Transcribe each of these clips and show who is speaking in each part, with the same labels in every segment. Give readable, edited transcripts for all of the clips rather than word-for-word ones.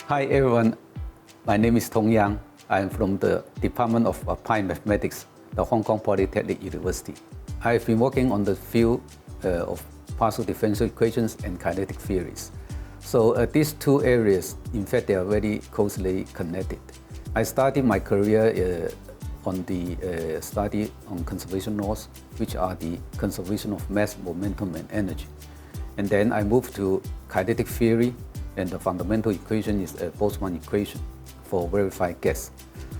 Speaker 1: Hi everyone, my name is Tong Yang. I am from the Department of Applied Mathematics, the Hong Kong Polytechnic University. I've been working on the field of partial differential equations and kinetic theories. So these two areas, in fact, they are very closely connected. I started my career on the study on conservation laws, which are the conservation of mass, momentum, and energy. And then I moved to kinetic theory, and the fundamental equation is a Boltzmann equation for verified gas.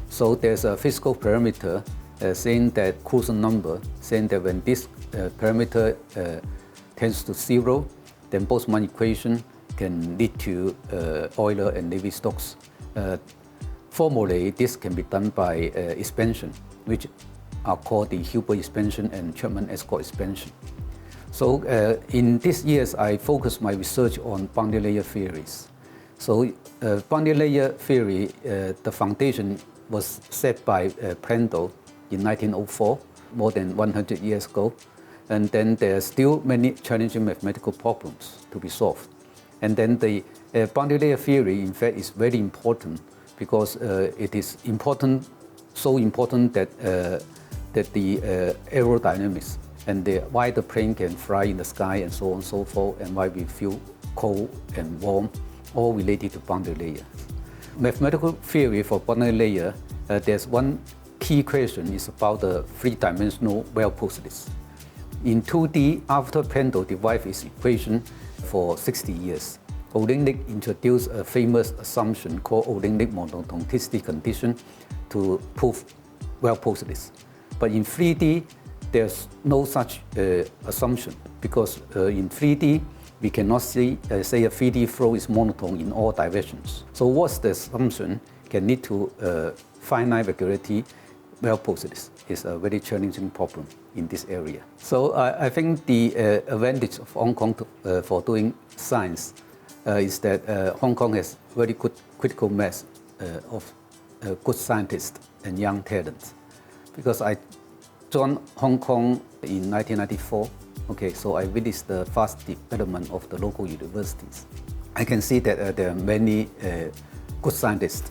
Speaker 1: So there's a physical parameter saying that quotient number, saying that when this parameter tends to zero, then Boltzmann equation can lead to Euler and Navier-Stokes. Formally, this can be done by expansion, which are called the Hilbert expansion and Chapman-Escott expansion. So in these years, I focused my research on boundary layer theories. So boundary layer theory, the foundation was set by Prandtl in 1904, more than 100 years ago. And then there are still many challenging mathematical problems to be solved. And then the boundary layer theory, in fact, is very important because it is important, so important that the aerodynamics and why the plane can fly in the sky and so on and so forth, and why we feel cold and warm, all related to boundary layers. Mathematical theory for boundary layer, there's one key question is about the three-dimensional well-positives. In 2D, after Prandtl derived his equation for 60 years, Oleniuk introduced a famous assumption called Oleniuk monotonicity condition to prove well-positives. But in 3D, there's no such assumption because in 3D, we cannot say a 3D flow is monotone in all directions. So what's the assumption can lead to finite regularity well-positives is a very challenging problem in this area. So I think the advantage of Hong Kong for doing science is that Hong Kong has very good critical mass of good scientists and young talents. Because I joined Hong Kong in 1994. Okay, so I witnessed the fast development of the local universities. I can see that there are many good scientists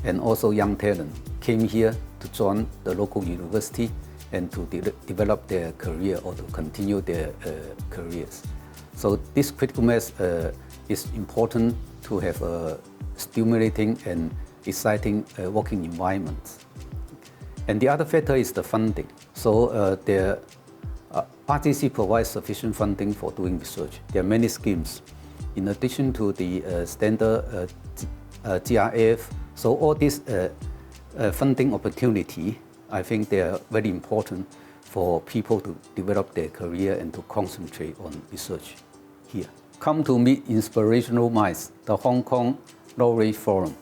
Speaker 1: and also young talent came here to join the local university and to develop their career or to continue their careers. So this critical mass is important to have a stimulating and exciting working environment. And the other factor is the funding. So RTC provides sufficient funding for doing research. There are many schemes. In addition to the standard GRF, so all these funding opportunity, I think they are very important for people to develop their career and to concentrate on research here. Come to meet inspirational minds, the Hong Kong Laureate Forum.